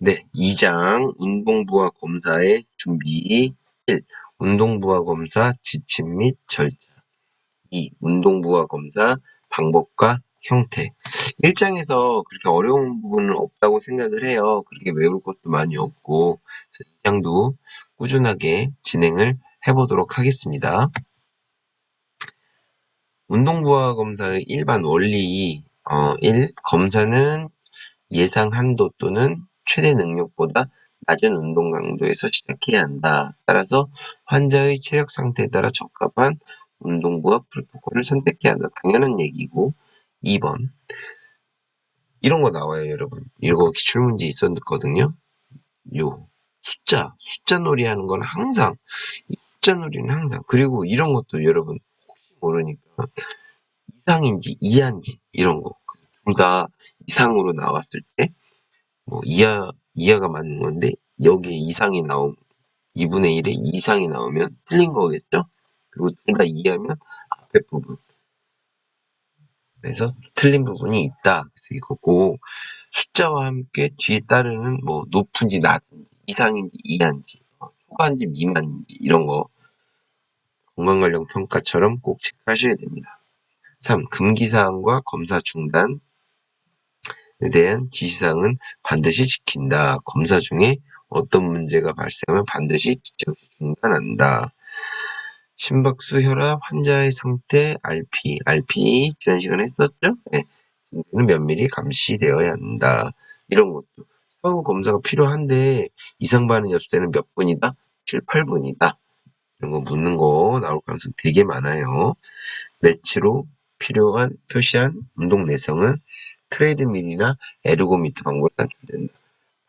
네, 2장 운동부하 검사의 준비. 1. 운동부하 검사 지침 및 절차. 2. 운동부하 검사 방법과 형태. 1장에서 그렇게 어려운 부분은 없다고 생각을 해요. 그렇게 외울 것도 많이 없고, 그래서 2장도 꾸준하게 진행을 해보도록 하겠습니다. 운동부하 검사의 일반 원리. 1. 검사는 예상 한도 또는 최대 능력보다 낮은 운동 강도에서 시작해야 한다. 따라서 환자의 체력 상태에 따라 적합한 운동부와 프로토콜을 선택해야 한다. 당연한 얘기고. 2번. 이런 거 나와요, 여러분. 이거 기출문제 있었거든요. 숫자 놀이 하는 건 항상, 숫자 놀이는 항상. 그리고 이런 것도 여러분 혹시 모르니까 이상인지 이하인지 이런 거. 둘 다 이상으로 나왔을 때 뭐 이하가 맞는 건데 여기에 이상이 나오면 2분의 1에 이상이 나오면 틀린 거겠죠? 그리고 둘 다 이하면 앞에 부분. 그래서 틀린 부분이 있다. 그래서 이거 꼭 숫자와 함께 뒤에 따르는 뭐 높은지 낮은지 이상인지 이하인지 초과인지 미만인지 이런 거 건강관련 평가처럼 꼭 체크하셔야 됩니다. 3. 금기사항과 검사 중단에 대한 지시사항은 반드시 지킨다. 검사 중에 어떤 문제가 발생하면 반드시 지체 중단한다. 심박수, 혈압, 환자의 상태, RP 지난 시간에 했었죠? 네. 는 면밀히 감시되어야 한다. 이런 것도 사후 검사가 필요한데 이상 반응이 없을 때는 몇 분이다? 7, 8분이다. 이런 거 묻는 거 나올 가능성 되게 많아요. 매치로 필요한 표시한 운동 내성은 트레드밀이나 에르고미터 방법을 선택된다.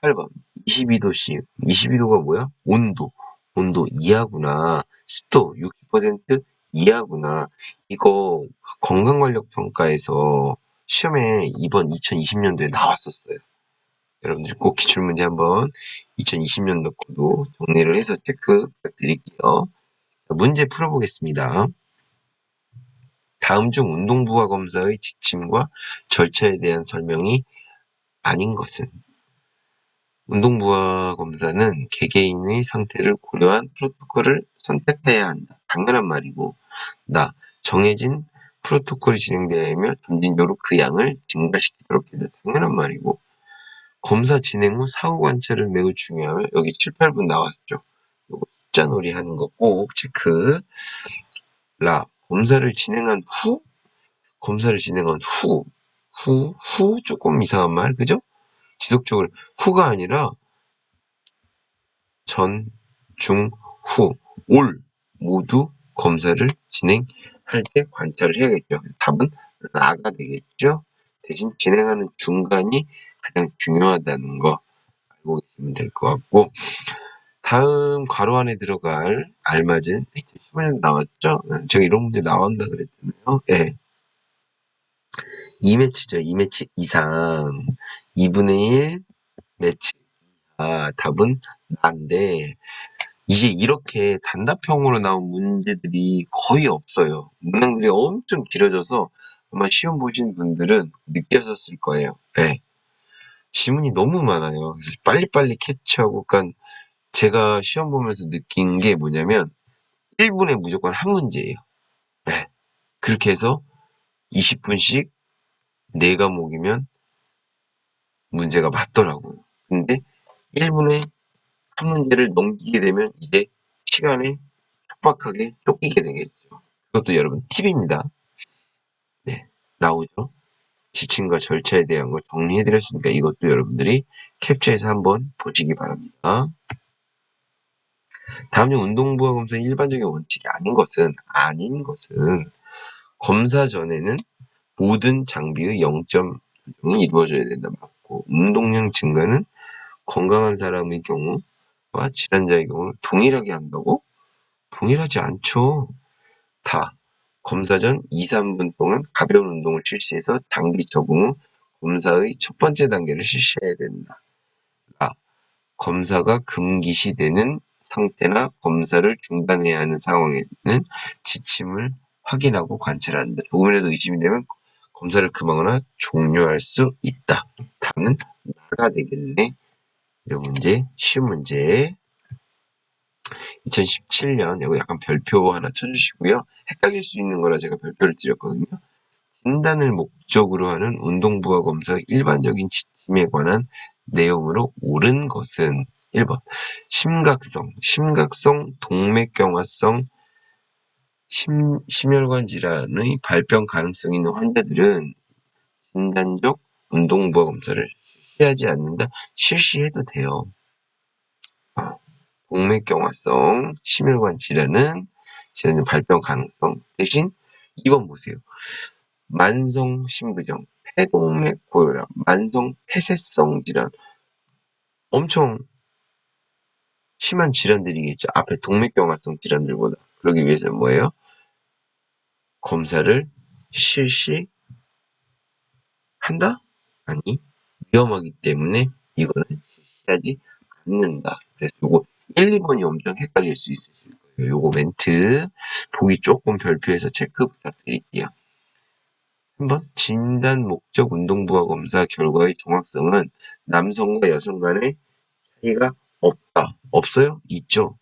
8번 22도씨 22도가 뭐야? 온도 이하구나. 습도 60% 이하구나. 이거 건강관력평가에서 시험에 이번 2020년도에 나왔었어요. 여러분들 꼭 기출문제 한번 2020년도 거도 정리를 해서 체크 부탁드릴게요. 문제 풀어보겠습니다. 다음 중 운동부하 검사의 지침과 절차에 대한 설명이 아닌 것은? 운동부하 검사는 개개인의 상태를 고려한 프로토콜을 선택해야 한다. 당연한 말이고, 정해진 프로토콜이 진행되며 점진적으로 그 양을 증가시키도록 해야 된다. 당연한 말이고, 검사 진행 후 사후 관찰은 매우 중요하며 여기 7, 8분 나왔죠. 요거 숫자 놀이 하는 거 꼭 체크. 검사를 진행한 후 조금 이상한 말, 그죠? 지속적으로 후가 아니라 전, 중, 후, 올 모두 검사를 진행할 때 관찰을 해야겠죠. 답은 라가 되겠죠. 대신 진행하는 중간이 가장 중요하다는 거 알고 계시면 될 것 같고, 다음 괄호 안에 들어갈 알맞은 15년 나왔죠? 제가 이런 문제 나온다 그랬잖아요. 네. 2매치죠. 2매치 이상 2분의 1 매치. 답은 나인데 이제 이렇게 단답형으로 나온 문제들이 거의 없어요. 문항들이 엄청 길어져서 아마 시험 보신 분들은 느끼셨을 거예요. 네. 지문이 너무 많아요. 그래서 빨리빨리 캐치하고, 그러니까 제가 시험 보면서 느낀 게 뭐냐면 1분에 무조건 한 문제예요. 네. 그렇게 해서 20분씩 4과목이면 문제가 맞더라고요. 근데 1분에 한 문제를 넘기게 되면 이제 시간에 촉박하게 쫓기게 되겠죠. 그것도 여러분 팁입니다. 네, 나오죠. 지침과 절차에 대한 걸 정리해드렸으니까 이것도 여러분들이 캡처해서 한번 보시기 바랍니다. 다음 중 운동부하 검사의 일반적인 원칙이 아닌 것은 검사 전에는 모든 장비의 0점 조정이 이루어져야 된다. 맞고, 운동량 증가는 건강한 사람의 경우와 질환자의 경우를 동일하게 한다고? 동일하지 않죠. 검사 전 2, 3분 동안 가벼운 운동을 실시해서 장비 적응 후 검사의 첫 번째 단계를 실시해야 된다. 검사가 금기시되는 상태나 검사를 중단해야 하는 상황에서는 지침을 확인하고 관찰한다. 조금이라도 의심이 되면 검사를 금하거나 종료할 수 있다. 답은 나가 되겠네. 이런 문제, 쉬운 문제. 2017년 이거 약간 별표 하나 쳐주시고요. 헷갈릴 수 있는 거라 제가 별표를 드렸거든요. 진단을 목적으로 하는 운동부하 검사의 일반적인 지침에 관한 내용으로 옳은 것은 1번 심각성, 동맥경화성, 심혈관 질환의 발병 가능성이 있는 환자들은 진단적 운동부하 검사를 실시하지 않는다. 실시해도 돼요. 동맥경화성, 심혈관 질환은 발병 가능성. 대신 2번 보세요. 만성 심부정, 폐동맥 고혈압, 만성 폐쇄성 질환. 엄청 심한 질환들이겠죠. 앞에 동맥경화성 질환들보다. 그러기 위해서는 뭐예요? 검사를 실시한다? 아니, 위험하기 때문에 이거는 실시하지 않는다. 그래서 요거 1, 2번이 엄청 헷갈릴 수 있으실 거예요. 요거 멘트 보기 조금 별표해서 체크 부탁드릴게요. 3번 진단 목적 운동부하 검사 결과의 정확성은 남성과 여성 간의 차이가 없다. 없어요? 있죠.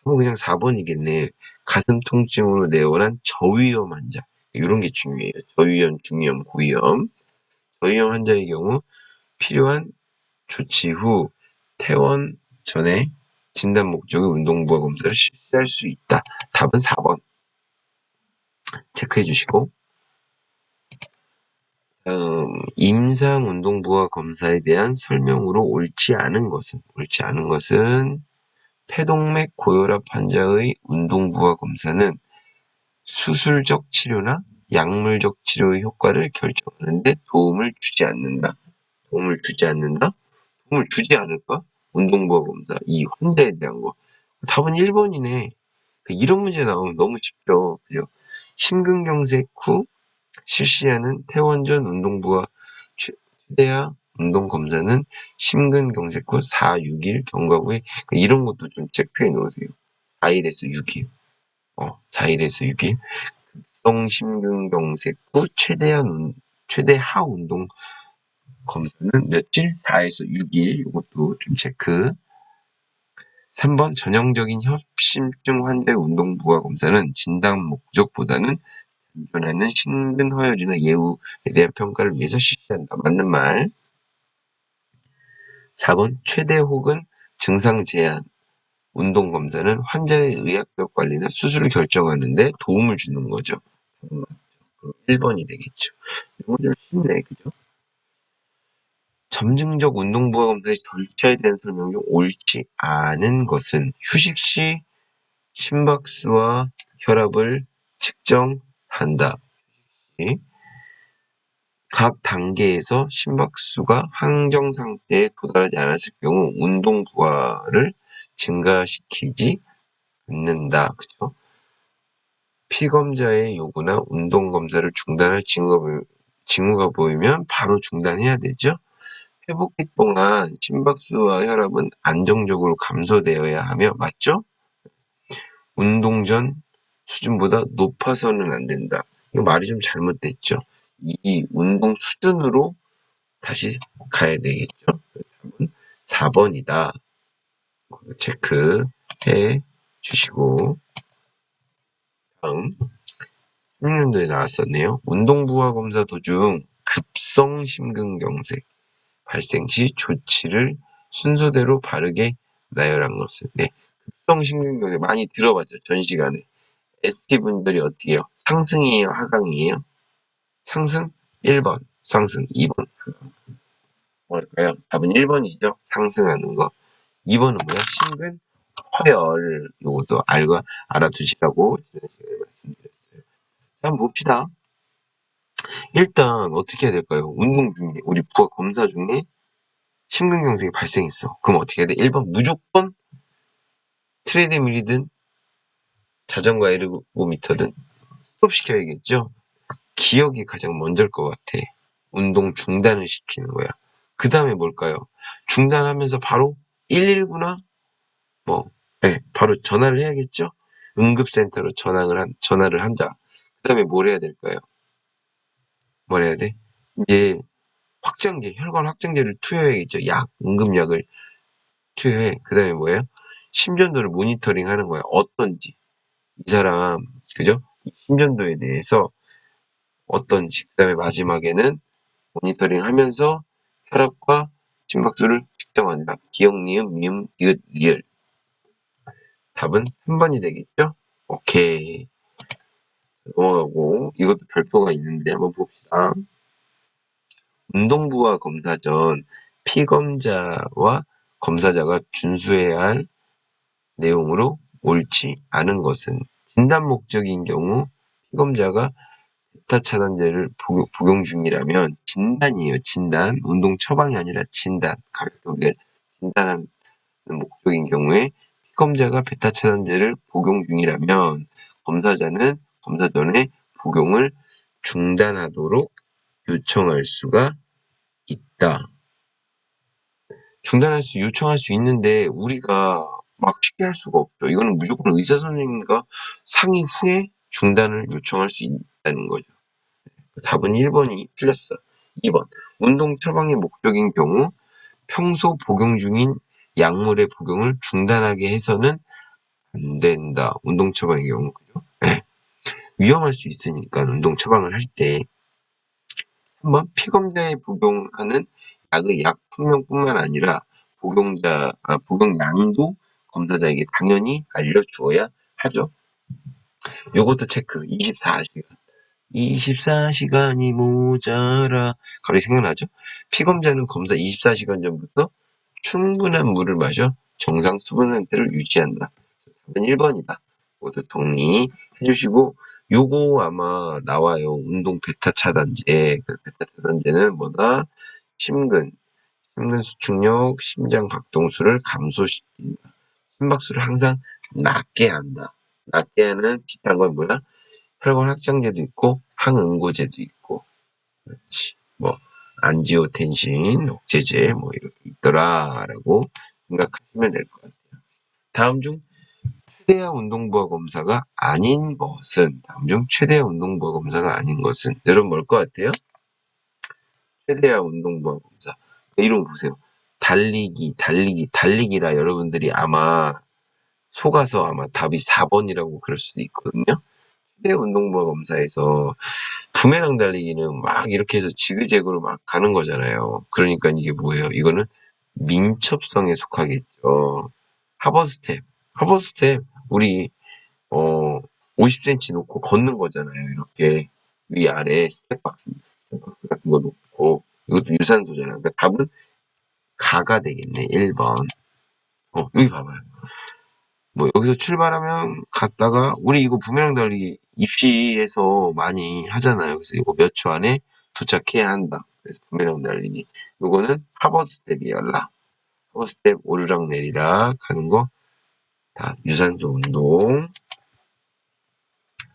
그럼 그냥 4번이겠네. 가슴 통증으로 내원한 저위험 환자. 이런 게 중요해요. 저위험, 중위험, 고위험. 저위험 환자의 경우 필요한 조치 후 퇴원 전에 진단 목적의 운동부하 검사를 실시할 수 있다. 답은 4번. 체크해 주시고. 임상운동부하 검사에 대한 설명으로 옳지 않은 것은 폐동맥 고혈압 환자의 운동부하 검사는 수술적 치료나 약물적 치료의 효과를 결정하는 데 도움을 주지 않는다. 도움을 주지 않을까? 운동부하 검사, 이 환자에 대한 거. 답은 1번이네. 이런 문제 나오면 너무 쉽죠. 그죠? 심근경색 후 실시하는 퇴원 전 운동부와 최대한 운동검사는 심근경색 후 4, 6일 경과 후에 이런 것도 좀 체크해 놓으세요. 4일에서 6일. 4일에서 6일. 급성심근경색 후 최대하 운동 검사는 며칠? 4에서 6일. 이것도 좀 체크. 3번 전형적인 협심증 환자의 운동부하 검사는 진단 목적보다는 전하는 심근허혈이나 예후에 대한 평가를 위해서 실시한다. 맞는 말. 4번 최대 혹은 증상 제한 운동검사는 환자의 의학적 관리나 수술을 결정하는 데 도움을 주는 거죠. 그럼 1번이 되겠죠. 이건 좀 쉽네. 그죠? 점증적 운동부하 검사의 절차에 대한 설명 중 옳지 않은 것은 휴식 시 심박수와 혈압을 측정한다. 각 단계에서 심박수가 항정 상태에 도달하지 않았을 경우 운동 부하를 증가시키지 않는다. 그죠? 피검자의 요구나 운동 검사를 중단할 징후가 보이면 바로 중단해야 되죠. 회복기 동안 심박수와 혈압은 안정적으로 감소되어야 하며 맞죠? 운동 전 수준보다 높아서는 안 된다. 이거 말이 좀 잘못됐죠. 이 운동 수준으로 다시 가야 되겠죠. 4번이다. 체크해 주시고 다음 16년도에 나왔었네요. 운동부하 검사 도중 급성 심근경색 발생 시 조치를 순서대로 바르게 나열한 것은 네. 급성 심근경색 많이 들어봤죠. 전 시간에. ST분들이 어떻게 해요? 상승이에요? 하강이에요? 상승 1번, 상승 2번. 뭘까요? 답은 1번이죠. 상승하는 거. 2번은 뭐야? 심근 허열. 요것도 알아두시라고 지난 시간에 말씀드렸어요. 자, 한번 봅시다. 일단 어떻게 해야 될까요? 운동 중에 우리 부하 검사 중에 심근경색이 발생했어. 그럼 어떻게 해야 돼? 1번 무조건 트레드밀이든 자전거 에르고미터든 스톱시켜야겠죠? 기억이 가장 먼저일 것 같아. 운동 중단을 시키는 거야. 그 다음에 뭘까요? 중단하면서 바로 119나 바로 전화를 해야겠죠? 응급센터로 전화를 한다. 그 다음에 뭘 해야 될까요? 뭘 해야 돼? 이제 혈관 확장제를 투여해야겠죠. 응급약을 투여해. 그 다음에 뭐예요? 심전도를 모니터링 하는 거야. 어떤지. 이 사람, 그죠? 심전도에 대해서 어떤지. 그 다음에 마지막에는 모니터링 하면서 혈압과 심박수를 측정한다. 기억, 니은, 미음, 디귿, 리을. 답은 3번이 되겠죠? 오케이. 넘어가고, 이것도 별표가 있는데 한번 봅시다. 운동부와 검사 전 피검자와 검사자가 준수해야 할 내용으로 옳지 않은 것은 진단 목적인 경우 피검자가 베타 차단제를 복용 중이라면 진단이에요. 진단. 운동 처방이 아니라 진단. 가볍게 우리가 진단하는 목적인 경우에 피검자가 베타 차단제를 복용 중이라면 검사자는 검사 전에 복용을 중단하도록 요청할 수가 있다. 요청할 수 있는데 우리가 막 쉽게 할 수가 없죠. 이거는 무조건 의사 선생님과 상의 후에 중단을 요청할 수 있다는 거죠. 답은 1번이 틀렸어. 2번. 운동 처방의 목적인 경우 평소 복용 중인 약물의 복용을 중단하게 해서는 안 된다. 운동 처방의 경우. 그죠? 네. 위험할 수 있으니까 운동 처방을 할 때. 3번. 피검자에 복용하는 약의 약품명뿐만 아니라 복용량도 검사자에게 당연히 알려주어야 하죠. 요것도 체크. 24시간. 24시간이 모자라. 갑자기 생각나죠? 피검자는 검사 24시간 전부터 충분한 물을 마셔 정상 수분 상태를 유지한다. 답은 1번이다. 모두 정리해 주시고, 요거 아마 나와요. 운동 베타 차단제. 그 베타 차단제는 뭐다? 심근 수축력, 심장 박동수를 감소시킨다. 심박수를 항상 낮게 한다. 낮게 하는 비슷한 건 뭐야? 혈관 확장제도 있고 항응고제도 있고, 그렇지. 뭐 안지오텐신 억제제 뭐 이렇게 있더라라고 생각하시면 될 것 같아요. 다음 중 최대화 운동부하 검사가 아닌 것은 여러분 뭘 것 같아요? 최대화 운동부하 검사. 이름 보세요. 달리기라 여러분들이 아마 속아서 아마 답이 4번이라고 그럴 수도 있거든요. 최대화 운동부하 검사에서 부메랑 달리기는 막 이렇게 해서 지그재그로 막 가는 거잖아요. 그러니까 이게 뭐예요? 이거는 민첩성에 속하겠죠. 하버스텝 우리 50cm 놓고 걷는 거잖아요. 이렇게 위아래 스텝박스 같은 거 놓고, 이것도 유산소잖아요. 그러니까 답은 가가 되겠네. 1번. 여기 봐봐요. 뭐 여기서 출발하면 갔다가 우리 이거 부메랑 달리기 입시에서 많이 하잖아요. 그래서 이거 몇 초 안에 도착해야 한다. 그래서 부메랑 달리기. 요거는 하버드 스텝이야. 하버드 스텝 오르락 내리락 하는 거 다 유산소 운동.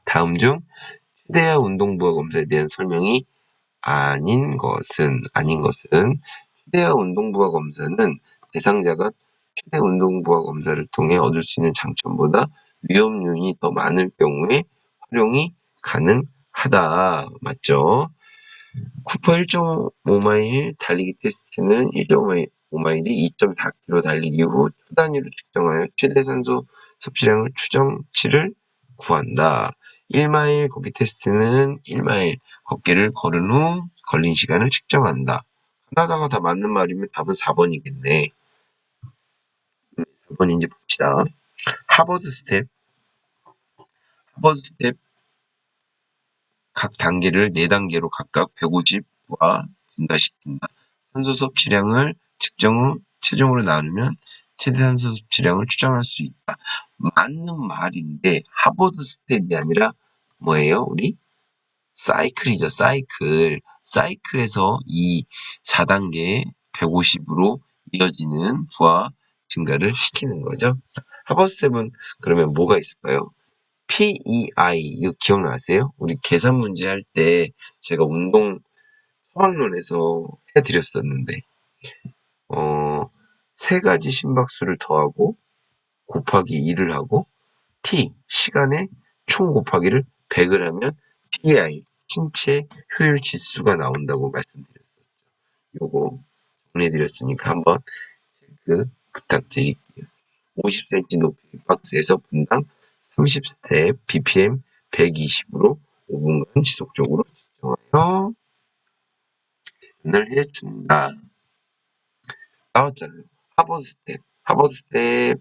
다음 중 최대화 운동부하 검사에 대한 설명이 아닌 것은 최대화 운동부하 검사는 대상자가 최대 운동부하 검사를 통해 얻을 수 있는 장점보다 위험 요인이 더 많을 경우에 활용이 가능하다. 맞죠? 쿠퍼 1.5마일 달리기 테스트는 1.5마일이 2.4km 달리기 후 초 단위로 측정하여 최대 산소 섭취량을 추정치를 구한다. 1마일 걷기 테스트는 1마일 걷기를 걸은 후 걸린 시간을 측정한다. 하나다가 다 맞는 말이면 답은 4번이겠네. 4번인지 봅시다. 하버드 스텝 각 단계를 4단계로 각각 150와 증가시킨다. 산소 섭취량을 측정 후 최종으로 나누면 최대 산소 섭취량을 추정할 수 있다. 맞는 말인데 하버드 스텝이 아니라 뭐예요? 우리 사이클이죠. 사이클에서 이 4단계 150으로 이어지는 부하 증가를 시키는 거죠. 하버드 스텝은 그러면 뭐가 있을까요? PEI 이거 기억나세요? 우리 계산 문제 할 때 제가 운동 처방론에서 해드렸었는데, 세 가지 심박수를 더하고 곱하기 2를 하고 시간에 총 곱하기를 100을 하면 PEI 신체 효율 지수가 나온다고 말씀드렸었죠. 요거 정리해드렸으니까 한번 부탁드릴게요. 50cm 높이 박스에서 분당 30스텝, BPM 120으로 5분간 지속적으로 측정하여 계산을 해준다. 나왔잖아요. 하버드 스텝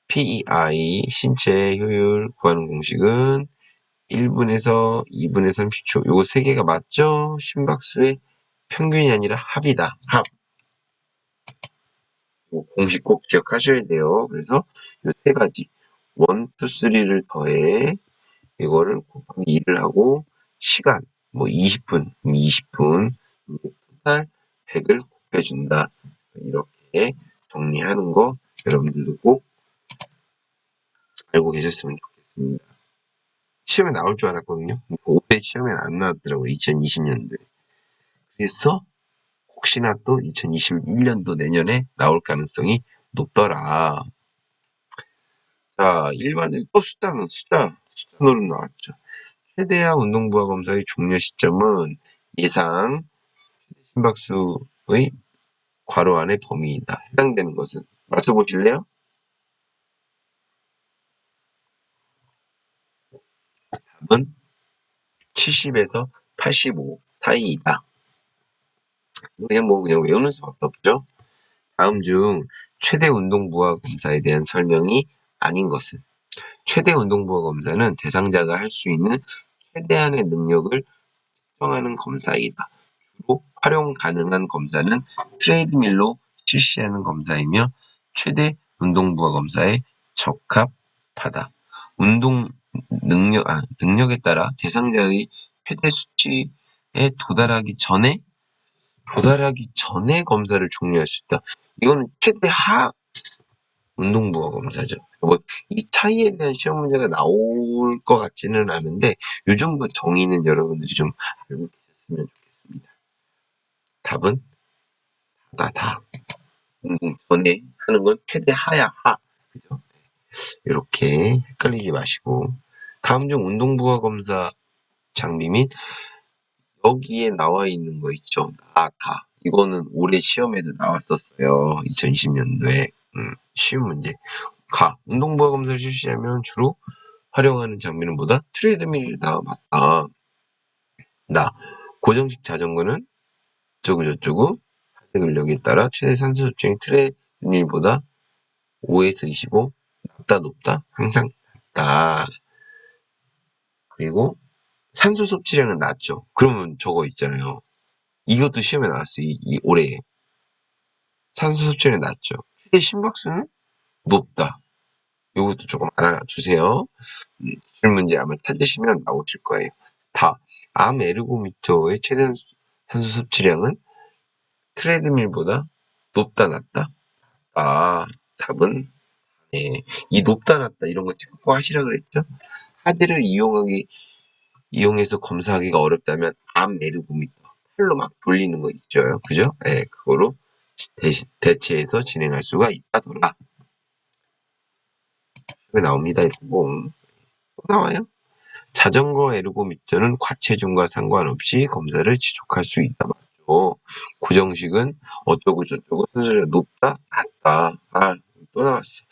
PEI 신체 효율 구하는 공식은 1분에서 2분에 30초. 요거 세 개가 맞죠? 심박수의 평균이 아니라 합이다. 합. 공식 꼭 기억하셔야 돼요. 그래서 요 세 가지 1, 2, 3를 더해 이거를 곱하기 2를 하고 시간 뭐 20분 20분 토탈 100을 곱해준다. 이렇게 정리하는 거 여러분들도 꼭 알고 계셨으면 좋겠습니다. 시험에 나올 줄 알았거든요. 올해 시험에는 안 나왔더라고요. 2020년도에. 그래서 혹시나 또 2021년도 내년에 나올 가능성이 높더라. 자, 일반적인 또 숫자 노름 나왔죠. 최대한 운동부하 검사의 종료 시점은 예상 심박수의 괄호 안의 범위이다. 해당되는 것은 맞춰보실래요? 답은 70에서 85 사이이다. 그냥 외우는 수밖에 없죠. 다음 중 최대 운동부하 검사에 대한 설명이 아닌 것은 최대 운동부하 검사는 대상자가 할 수 있는 최대한의 능력을 측정하는 검사이다. 주로 활용 가능한 검사는 트레이드밀로 실시하는 검사이며 최대 운동부하 검사에 적합하다. 운동 능력에 따라 대상자의 최대 수치에 도달하기 전에 검사를 종료할 수 있다. 이거는 최대하 운동부하 검사죠. 뭐 이 차이에 대한 시험 문제가 나올 것 같지는 않은데 이 정도 정의는 여러분들이 좀 알고 계셨으면 좋겠습니다. 답은 다. 운동 전에 하는 건 최대하야 하. 그죠? 이렇게 헷갈리지 마시고 다음 중 운동부하 검사 장비 및 여기에 나와 있는 거 있죠. 다. 이거는 올해 시험에도 나왔었어요. 2020년도에. 쉬운 문제. 운동부하 검사를 실시하면 주로 활용하는 장비는 뭐다? 트레드밀이다. 맞다. 고정식 자전거는 어쩌고 하체 근력에 따라 최대 산소 섭취량이 트레드밀보다 5에서 25 높다. 항상 낮다. 그리고 산소 섭취량은 낮죠. 그러면 저거 있잖아요. 이것도 시험에 나왔어요. 올해. 산소 섭취량이 낮죠. 최대 심박수는 높다. 이것도 조금 알아주세요. 질문제 아마 찾으시면 나오실 거예요. 암 에르고미터의 최대 산소 섭취량은 트레드밀보다 높다, 낮다? 답은 이 높다, 낮다 이런 거 꼭 하시라 그랬죠? 하드를 이용해서 검사하기가 어렵다면 암 에르고미터 팔로 막 돌리는 거 있죠, 그죠? 그거로 대체해서 진행할 수가 있다더라. 왜 나옵니다, 이런 거. 또 나와요? 자전거 에르고미터는 과체중과 상관없이 검사를 지속할 수 있다. 맞죠? 고정식은 어쩌고 저쩌고 순서가 높다, 낮다. 또 나왔어.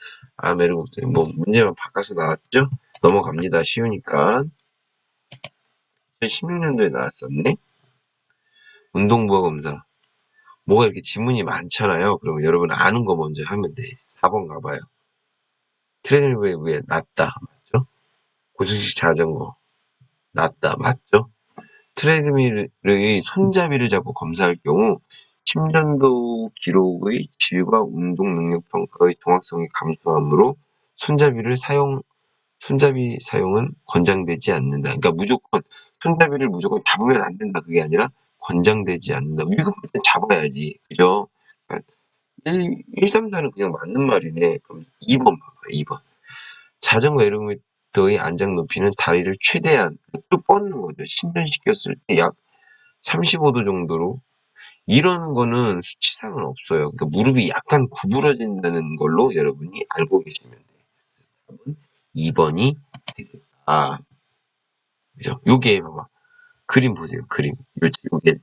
에르고미터. 뭐 문제만 바꿔서 나왔죠? 넘어갑니다. 쉬우니까. 2016년도에 나왔었네. 운동부하 검사. 뭐가 이렇게 지문이 많잖아요. 그러면 여러분 아는 거 먼저 하면 돼. 4번 가봐요. 트레드밀 위에 낮다. 맞죠? 고정식 자전거. 낮다. 맞죠? 트레드밀의 손잡이를 잡고 검사할 경우 심전도 기록의 질과 운동 능력 평가의 정확성이 감소하므로 손잡이 사용은 권장되지 않는다. 그러니까 손잡이를 무조건 잡으면 안 된다. 그게 아니라 권장되지 않는다. 위급할 땐 잡아야지. 그죠? 그러니까 134는 그냥 맞는 말이네. 그럼 2번 봐봐요. 2번. 자전거 에르고미터의 안장 높이는 다리를 최대한 쭉 뻗는 거죠. 신전시켰을 때 약 35도 정도로. 이런 거는 수치상은 없어요. 그러니까 무릎이 약간 구부러진다는 걸로 여러분이 알고 계시면 돼요. 2번이 되겠다. 그죠? 요게 봐봐. 그림 보세요. 그림. 요게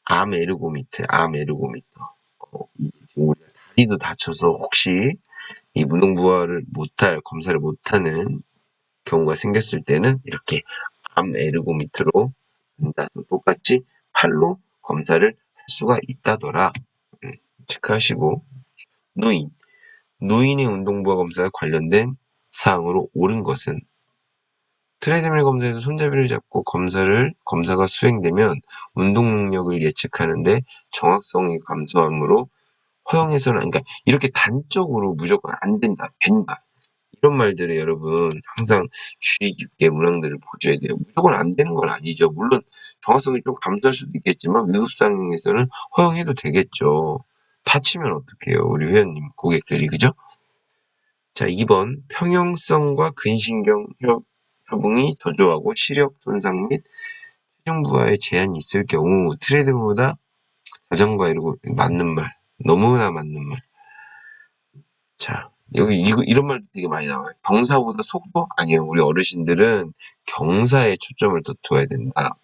암 에르고미터. 지금 우리가 다리도 다쳐서 혹시 이 운동부하를 못할, 검사를 못하는 경우가 생겼을 때는 이렇게 암 에르고미터로 앉아서 똑같이 팔로 검사를 할 수가 있다더라. 체크하시고. 노인의 운동부하 검사와 관련된 사항으로 옳은 것은 트레드밀 검사에서 손잡이를 잡고 검사가 수행되면 운동 능력을 예측하는데 정확성이 감소하므로 허용해서는, 그러니까 이렇게 단적으로 무조건 안 된다, 된다. 이런 말들을 여러분 항상 주의 깊게 문항들을 보셔야 돼요. 무조건 안 되는 건 아니죠. 물론 정확성이 좀 감소할 수도 있겠지만 위급 상황에서는 허용해도 되겠죠. 다치면 어떡해요, 우리 회원님, 고객들이, 그죠? 자, 2번 평형성과 근신경 협응이 저조하고 시력 손상 및 체중 부하에 제한이 있을 경우 트레드보다 자전거 이러고 맞는 말, 너무나 맞는 말. 자, 여기 이런 말도 되게 많이 나와요. 경사보다 속도? 아니에요. 우리 어르신들은 경사에 초점을 더 둬야 된다.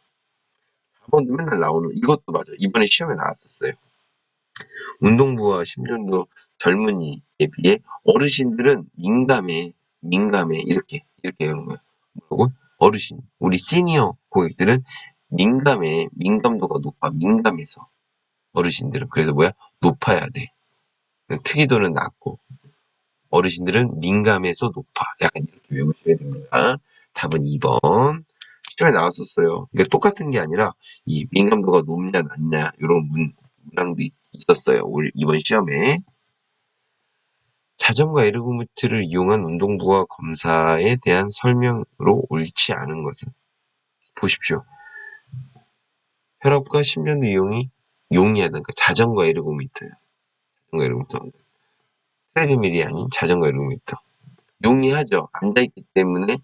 4번도 맨날 나오는 이것도 맞아. 이번에 시험에 나왔었어요. 운동부와 심전도 젊은이에 비해 어르신들은 민감해 이렇게 하는 거예요. 뭐라고? 어르신, 우리 시니어 고객들은 민감도가 높아. 민감해서 어르신들은 그래서 뭐야? 높아야 돼. 특이도는 낮고 어르신들은 민감해서 높아. 약간 이렇게 외우셔야 됩니다. 답은 2번. 시험에 나왔었어요. 그러니까 똑같은 게 아니라 이 민감도가 높냐 낮냐 이런 문항도 있었어요. 이번 시험에. 자전거 에르고미터를 이용한 운동부하 검사에 대한 설명으로 옳지 않은 것은 보십시오. 혈압과 심전도 용이하다. 그러니까 자전거 에르고미터야. 자전거 에르고미터. 트레드밀이 아닌 자전거 에르고미터. 용이하죠. 앉아있기 때문에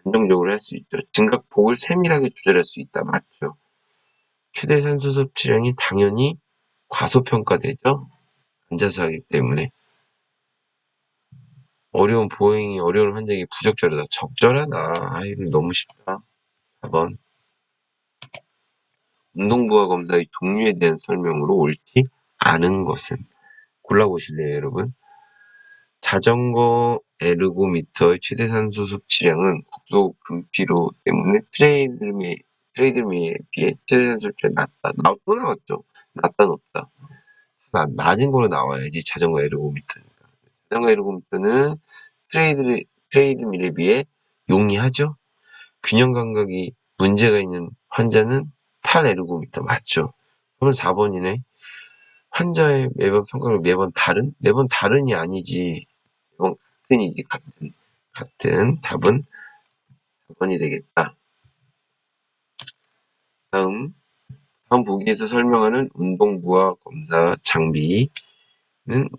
안정적으로 할 수 있죠. 증각폭을 세밀하게 조절할 수 있다. 맞죠. 최대 산소 섭취량이 당연히 과소평가되죠. 앉아서 하기 때문에. 보행이 어려운 환자에게 부적절하다. 적절하다. 이거 너무 쉽다. 4번. 운동부하 검사의 종류에 대한 설명으로 옳지 않은 것은 골라보실래요, 여러분? 자전거 에르고미터의 최대 산소 섭취량은 국소 근피로 때문에 트레이드밀에 비해 최대 산소 섭취량이 낮다. 또 나왔죠. 낮다, 높다. 낮은 거로 나와야지 자전거 에르고미터니까. 자전거 에르고미터는 트레이드밀에 비해 용이하죠. 균형 감각이 문제가 있는 환자는 팔 에르고미터 맞죠. 그러면 4번이네. 환자의 매번 평가를 매번 다른이 아니지. 매번 같은이지, 같은. 답은 4번이 되겠다. 다음 보기에서 설명하는 운동부하 검사 장비는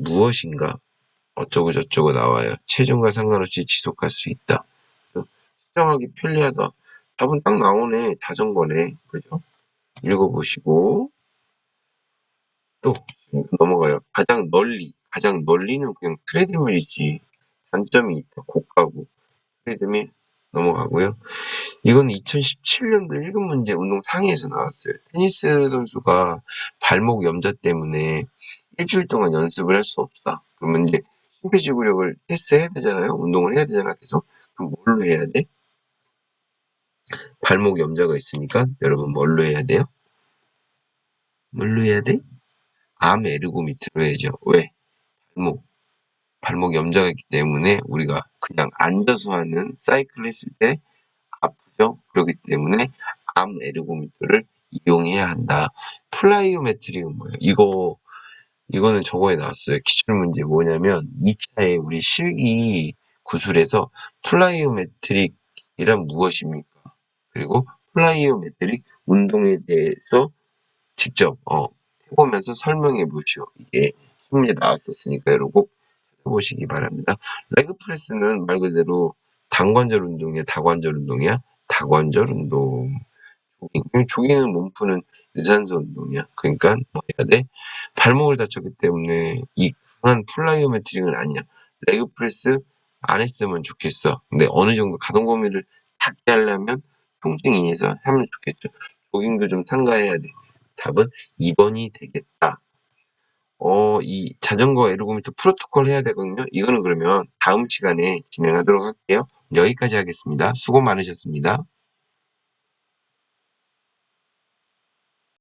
무엇인가? 어쩌고 저쩌고 나와요. 체중과 상관없이 지속할 수 있다. 측정하기 편리하다. 답은 딱 나오네. 자전거네. 그죠? 읽어보시고 또 넘어가요. 가장 널리는 그냥 트레드밀이지. 단점이 있다. 고가고. 트레드밀 넘어가고요. 이건 2017년도 1급 문제 운동 상해에서 나왔어요. 테니스 선수가 발목 염좌 때문에 일주일 동안 연습을 할 수 없다. 그러면 이제 심폐지구력을 테스트해야 되잖아요. 운동을 해야 되잖아. 계속. 그럼 뭘로 해야 돼? 발목 염좌가 있으니까 여러분 뭘로 해야 돼요? 뭘로 해야 돼? 암 에르고미터로 해야죠. 왜? 발목 염좌가 있기 때문에 우리가 그냥 앉아서 하는 사이클 했을 때 아프죠? 그렇기 때문에 암 에르고미터를 이용해야 한다. 플라이오메트릭은 뭐예요? 이거는 저거에 나왔어요. 기출문제 뭐냐면 2차에 우리 실기 구술에서 플라이오메트릭이란 무엇입니까? 그리고 플라이오메트릭 운동에 대해서 직접 해보면서 설명해 보시오. 이게 시험에 나왔었으니까 여러분 꼭 찾아보시기 바랍니다. 레그 프레스는 말 그대로 단관절 운동이야, 다관절 운동이야? 다관절 운동. 조깅은 몸 푸는 유산소 운동이야. 그러니까 뭐 해야 돼? 발목을 다쳤기 때문에 이 강한 플라이오메트릭은 아니야. 레그 프레스 안 했으면 좋겠어. 근데 어느 정도 가동 범위를 작게 하려면 통증이 인해서 하면 좋겠죠. 조깅도 좀 참가해야 돼. 답은 2번이 되겠다. 이 자전거 에르고미터 프로토콜 해야 되거든요. 이거는 그러면 다음 시간에 진행하도록 할게요. 여기까지 하겠습니다. 수고 많으셨습니다.